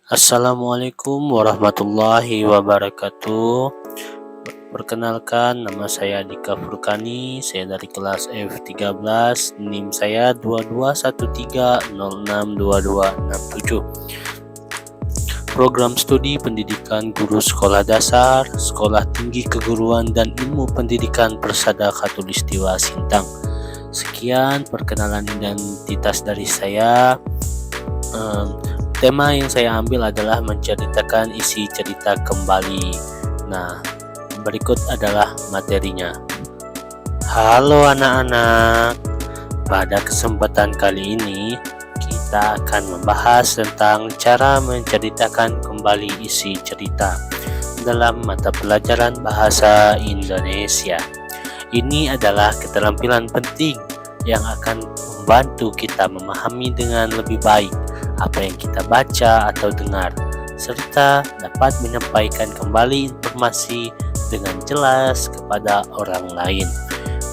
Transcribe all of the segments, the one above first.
Assalamualaikum warahmatullahi wabarakatuh. Perkenalkan, nama saya Dika Furkani. Saya dari kelas F13. NIM saya 2213062267. Program studi pendidikan guru sekolah dasar, sekolah tinggi keguruan dan ilmu pendidikan Persada Khatulistiwa Sintang. Sekian perkenalan identitas dari saya. Tema yang saya ambil adalah menceritakan isi cerita kembali. Nah, berikut adalah materinya. Halo anak-anak, pada kesempatan kali ini kita akan membahas tentang cara menceritakan kembali isi cerita dalam mata pelajaran bahasa Indonesia. Ini adalah keterampilan penting yang akan membantu kita memahami dengan lebih baik apa yang kita baca atau dengar, serta dapat menyampaikan kembali informasi dengan jelas kepada orang lain.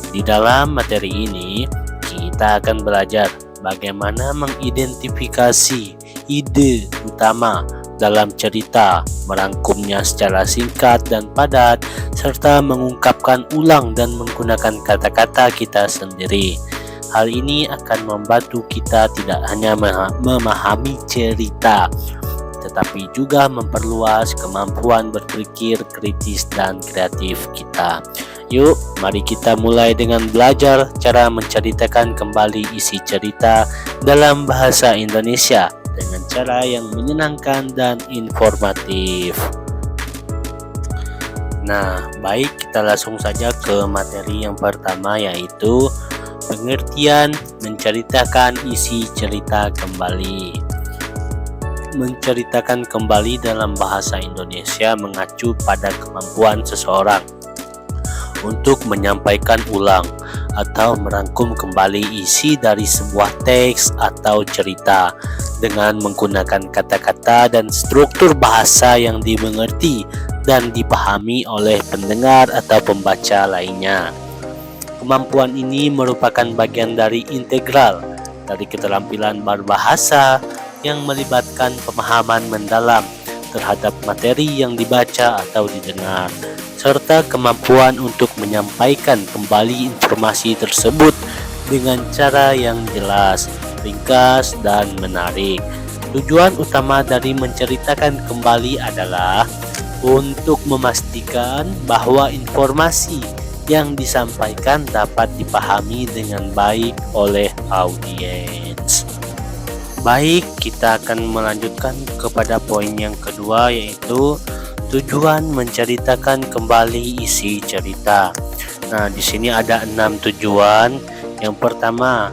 Di dalam materi ini, kita akan belajar bagaimana mengidentifikasi ide utama dalam cerita, merangkumnya secara singkat dan padat, serta mengungkapkan ulang dan menggunakan kata-kata kita sendiri. Hal ini akan membantu kita tidak hanya memahami cerita, tetapi juga memperluas kemampuan berpikir kritis dan kreatif kita. Yuk, mari kita mulai dengan belajar cara menceritakan kembali isi cerita dalam bahasa Indonesia dengan cara yang menyenangkan dan informatif. Nah, baik, kita langsung saja ke materi yang pertama, yaitu pengertian menceritakan isi cerita kembali. Menceritakan kembali dalam bahasa Indonesia mengacu pada kemampuan seseorang untuk menyampaikan ulang atau merangkum kembali isi dari sebuah teks atau cerita dengan menggunakan kata-kata dan struktur bahasa yang dimengerti dan dipahami oleh pendengar atau pembaca lainnya. Kemampuan ini merupakan bagian dari integral dari keterampilan berbahasa yang melibatkan pemahaman mendalam terhadap materi yang dibaca atau didengar, serta kemampuan untuk menyampaikan kembali informasi tersebut dengan cara yang jelas, ringkas, dan menarik. Tujuan utama dari menceritakan kembali adalah untuk memastikan bahwa informasi yang disampaikan dapat dipahami dengan baik oleh audiens. Baik, kita akan melanjutkan kepada poin yang kedua, yaitu tujuan menceritakan kembali isi cerita. Nah, di sini ada 6 tujuan. Yang pertama,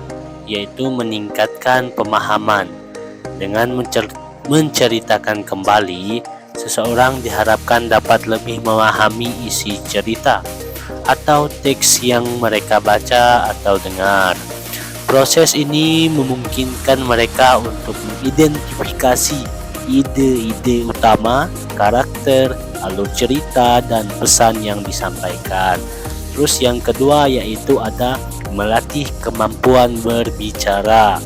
yaitu meningkatkan pemahaman. Dengan menceritakan kembali, seseorang diharapkan dapat lebih memahami isi cerita atau teks yang mereka baca atau dengar. Proses ini memungkinkan mereka untuk mengidentifikasi ide-ide utama, karakter, alur cerita, dan pesan yang disampaikan. Terus yang kedua yaitu ada melatih kemampuan berbicara.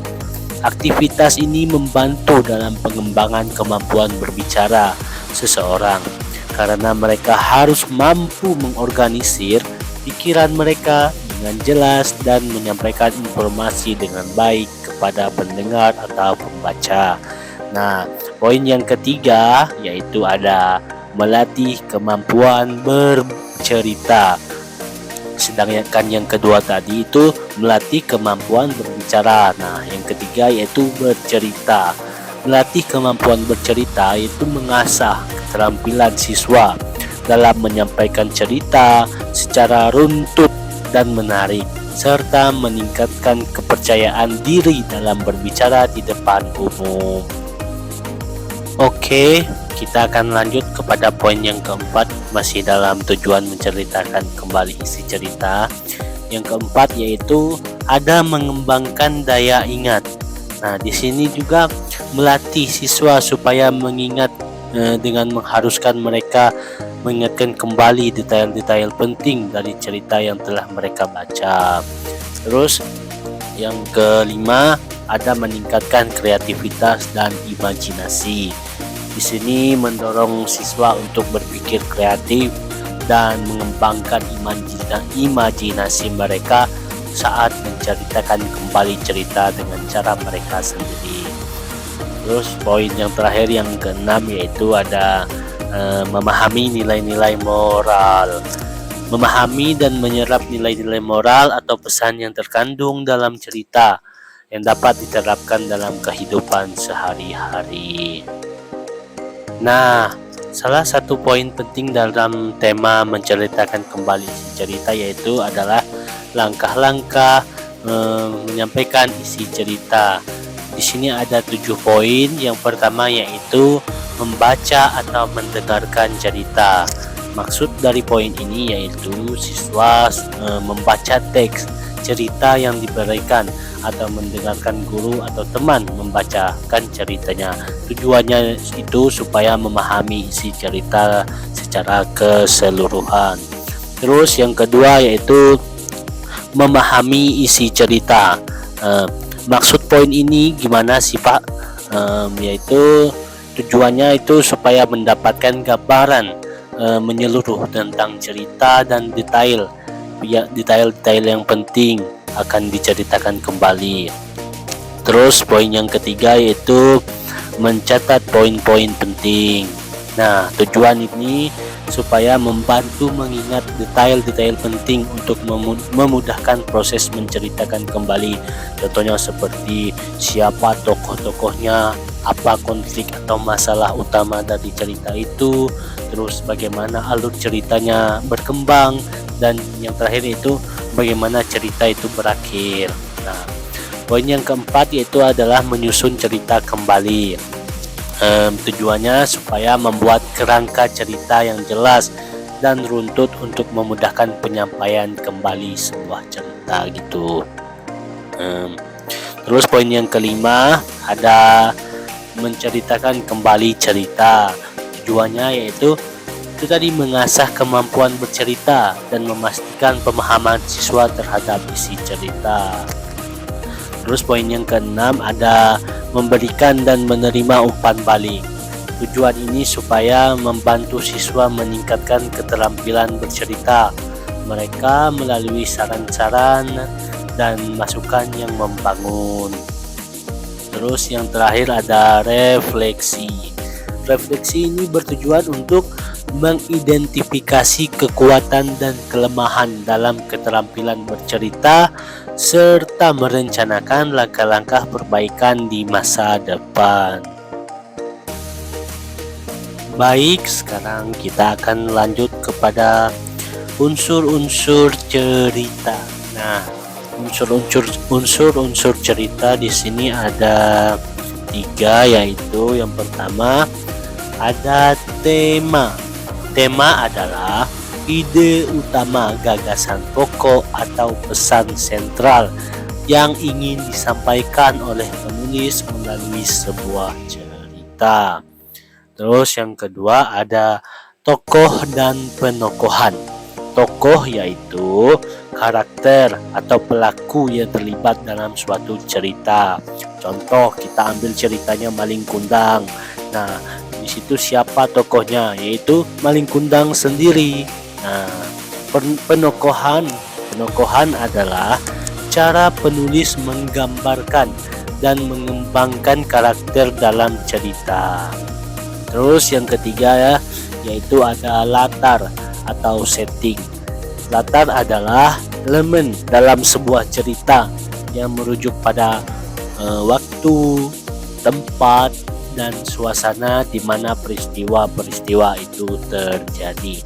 Aktivitas ini membantu dalam pengembangan kemampuan berbicara seseorang, karena mereka harus mampu mengorganisir pikiran mereka dengan jelas dan menyampaikan informasi dengan baik kepada pendengar atau pembaca. Nah, poin yang ketiga yaitu ada melatih kemampuan bercerita. Sedangkan yang kedua tadi itu melatih kemampuan berbicara. Nah, yang ketiga yaitu bercerita. Melatih kemampuan bercerita itu mengasah keterampilan siswa dalam menyampaikan cerita secara runtut dan menarik, serta meningkatkan kepercayaan diri dalam berbicara di depan umum. Oke, kita akan lanjut kepada poin yang keempat, masih dalam tujuan menceritakan kembali isi cerita. Yang keempat yaitu ada mengembangkan daya ingat. Nah, di sini juga melatih siswa supaya mengingat dengan mengharuskan mereka mengingatkan kembali detail-detail penting dari cerita yang telah mereka baca. Terus yang kelima ada meningkatkan kreativitas dan imajinasi. Di sini mendorong siswa untuk berpikir kreatif dan mengembangkan imajinasi mereka saat menceritakan kembali cerita dengan cara mereka sendiri. Terus poin yang terakhir yang keenam yaitu ada memahami nilai-nilai moral. Memahami dan menyerap nilai-nilai moral atau pesan yang terkandung dalam cerita yang dapat diterapkan dalam kehidupan sehari-hari. Nah, salah satu poin penting dalam tema menceritakan kembali cerita yaitu adalah langkah-langkah menyampaikan isi cerita. Di sini ada 7 poin. Yang pertama yaitu membaca atau mendengarkan cerita. Maksud dari poin ini yaitu siswa membaca teks cerita yang diberikan atau mendengarkan guru atau teman membacakan ceritanya. Tujuannya itu supaya memahami isi cerita secara keseluruhan. Terus yang kedua yaitu memahami isi cerita. Maksud poin ini gimana sih Pak? Yaitu tujuannya itu supaya mendapatkan gambaran menyeluruh tentang cerita dan detail-detail yang penting akan diceritakan kembali. Terus poin yang ketiga yaitu mencatat poin-poin penting. Nah, tujuan ini supaya membantu mengingat detail-detail penting untuk memudahkan proses menceritakan kembali. Contohnya seperti siapa tokoh-tokohnya, apa konflik atau masalah utama dari cerita itu, terus bagaimana alur ceritanya berkembang, dan yang terakhir itu bagaimana cerita itu berakhir. Nah, poin yang keempat yaitu adalah menyusun cerita kembali. Tujuannya supaya membuat kerangka cerita yang jelas dan runtut untuk memudahkan penyampaian kembali sebuah cerita gitu. Terus poin yang kelima ada menceritakan kembali cerita. Tujuannya yaitu itu tadi mengasah kemampuan bercerita dan memastikan pemahaman siswa terhadap isi cerita. Terus poin yang keenam ada memberikan dan menerima umpan balik. Tujuan ini supaya membantu siswa meningkatkan keterampilan bercerita mereka melalui saran-saran dan masukan yang membangun. Terus yang terakhir ada refleksi. Refleksi ini bertujuan untuk mengidentifikasi kekuatan dan kelemahan dalam keterampilan bercerita serta merencanakan langkah-langkah perbaikan di masa depan. Baik, sekarang kita akan lanjut kepada unsur-unsur cerita. Nah, unsur-unsur cerita di sini ada 3, yaitu yang pertama ada tema. Tema adalah ide utama, gagasan pokok atau pesan sentral yang ingin disampaikan oleh penulis melalui sebuah cerita. Terus yang kedua ada tokoh dan penokohan. Tokoh yaitu karakter atau pelaku yang terlibat dalam suatu cerita. Contoh, kita ambil ceritanya Malin Kundang. Nah, di situ siapa tokohnya? Yaitu Malin Kundang sendiri. Nah, penokohan adalah cara penulis menggambarkan dan mengembangkan karakter dalam cerita. Terus yang ketiga yaitu ada latar atau setting. Latar adalah elemen dalam sebuah cerita yang merujuk pada waktu, tempat, dan suasana di mana peristiwa-peristiwa itu terjadi.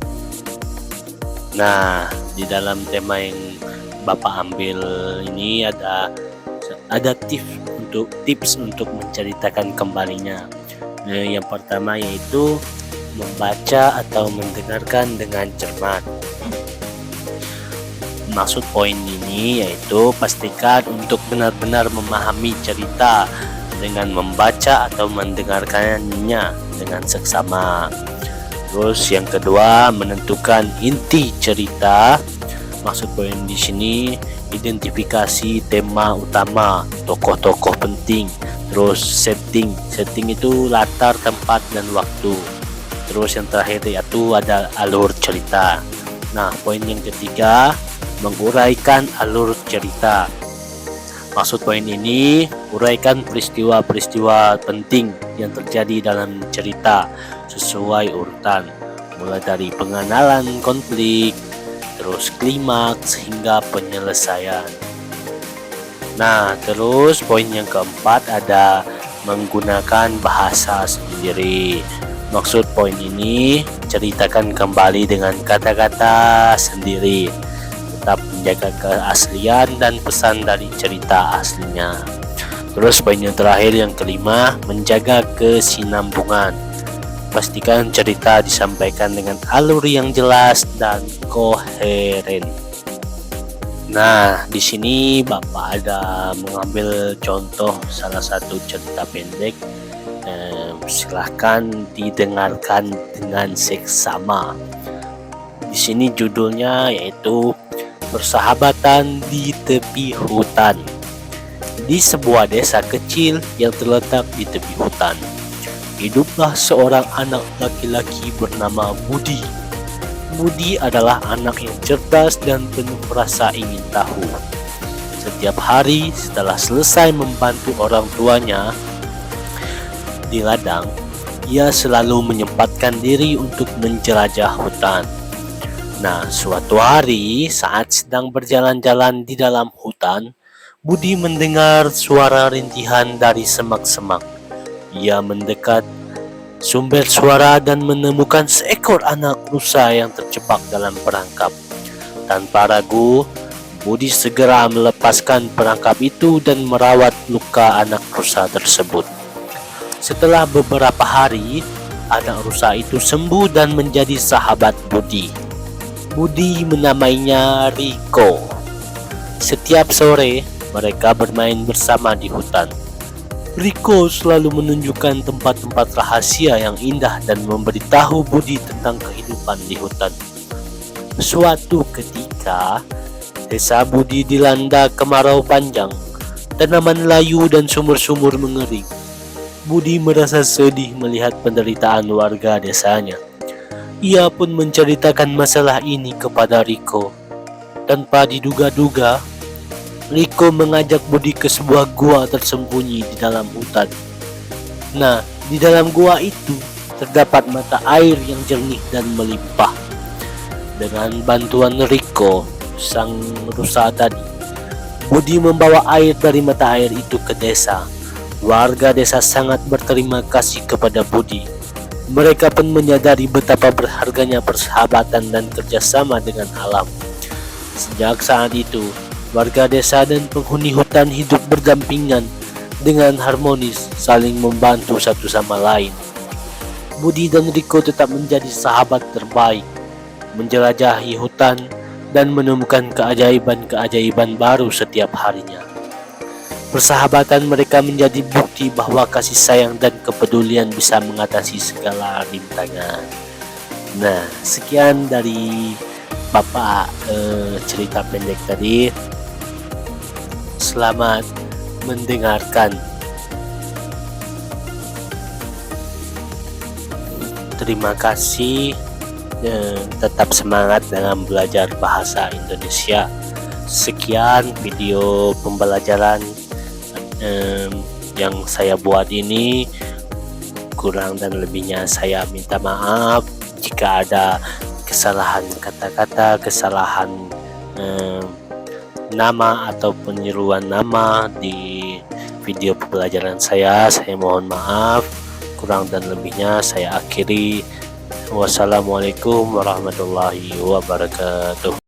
Nah, di dalam tema yang Bapak ambil ini ada tips untuk menceritakan kembalinya. Yang pertama yaitu membaca atau mendengarkan dengan cermat. Maksud poin ini yaitu pastikan untuk benar-benar memahami cerita dengan membaca atau mendengarkannya dengan seksama. Terus yang kedua, menentukan inti cerita, Maksud poin di sini, identifikasi tema utama, tokoh-tokoh penting, terus setting itu latar, tempat, dan waktu. Terus yang terakhir yaitu ada alur cerita. Nah, poin yang ketiga, menguraikan alur cerita. Maksud poin ini, uraikan peristiwa-peristiwa penting yang terjadi dalam cerita sesuai urutan, mulai dari pengenalan konflik, terus klimaks hingga penyelesaian. Nah, terus poin yang keempat ada menggunakan bahasa sendiri. Maksud poin ini, ceritakan kembali dengan kata-kata sendiri, tetap menjaga keaslian dan pesan dari cerita aslinya. Terus poin yang terakhir yang kelima, menjaga kesinambungan. Pastikan cerita disampaikan dengan alur yang jelas dan koheren. Nah, di sini Bapak ada mengambil contoh salah satu cerita pendek. Silahkan didengarkan dengan seksama. Di sini judulnya yaitu Persahabatan di Tepi Hutan. Di sebuah desa kecil yang terletak di tepi hutan, hiduplah seorang anak laki-laki bernama Budi. Budi adalah anak yang cerdas dan penuh rasa ingin tahu. Setiap hari setelah selesai membantu orang tuanya di ladang, ia selalu menyempatkan diri untuk menjelajah hutan. Nah, suatu hari saat sedang berjalan-jalan di dalam hutan, Budi mendengar suara rintihan dari semak-semak. Ia mendekat sumber suara dan menemukan seekor anak rusa yang terjebak dalam perangkap. Tanpa ragu, Budi segera melepaskan perangkap itu dan merawat luka anak rusa tersebut. Setelah beberapa hari, anak rusa itu sembuh dan menjadi sahabat Budi. Budi menamainya Riko. Setiap sore, mereka bermain bersama di hutan. Riko selalu menunjukkan tempat-tempat rahasia yang indah dan memberitahu Budi tentang kehidupan di hutan. Suatu ketika, desa Budi dilanda kemarau panjang. Tanaman layu dan sumur-sumur mengering. Budi merasa sedih melihat penderitaan warga desanya. Ia pun menceritakan masalah ini kepada Riko. Tanpa diduga-duga, Riko mengajak Budi ke sebuah gua tersembunyi di dalam hutan. Nah, di dalam gua itu terdapat mata air yang jernih dan melimpah. Dengan bantuan Riko, sang rusa tadi, Budi membawa air dari mata air itu ke desa. Warga desa sangat berterima kasih kepada Budi. Mereka pun menyadari betapa berharganya persahabatan dan kerjasama dengan alam. Sejak saat itu, warga desa dan penghuni hutan hidup berdampingan dengan harmonis, saling membantu satu sama lain. Budi dan Riko tetap menjadi sahabat terbaik, menjelajahi hutan dan menemukan keajaiban-keajaiban baru setiap harinya. Persahabatan mereka menjadi bukti bahwa kasih sayang dan kepedulian bisa mengatasi segala rintangan. Nah, sekian dari Bapak cerita pendek tadi. Selamat mendengarkan. Terima kasih dan tetap semangat dalam belajar bahasa Indonesia. Sekian video pembelajaran yang saya buat ini. Kurang dan lebihnya saya minta maaf jika ada kesalahan kata-kata, kesalahan nama atau penyeruan nama di video pembelajaran saya mohon maaf. Kurang dan lebihnya saya akhiri. Wassalamualaikum warahmatullahi wabarakatuh.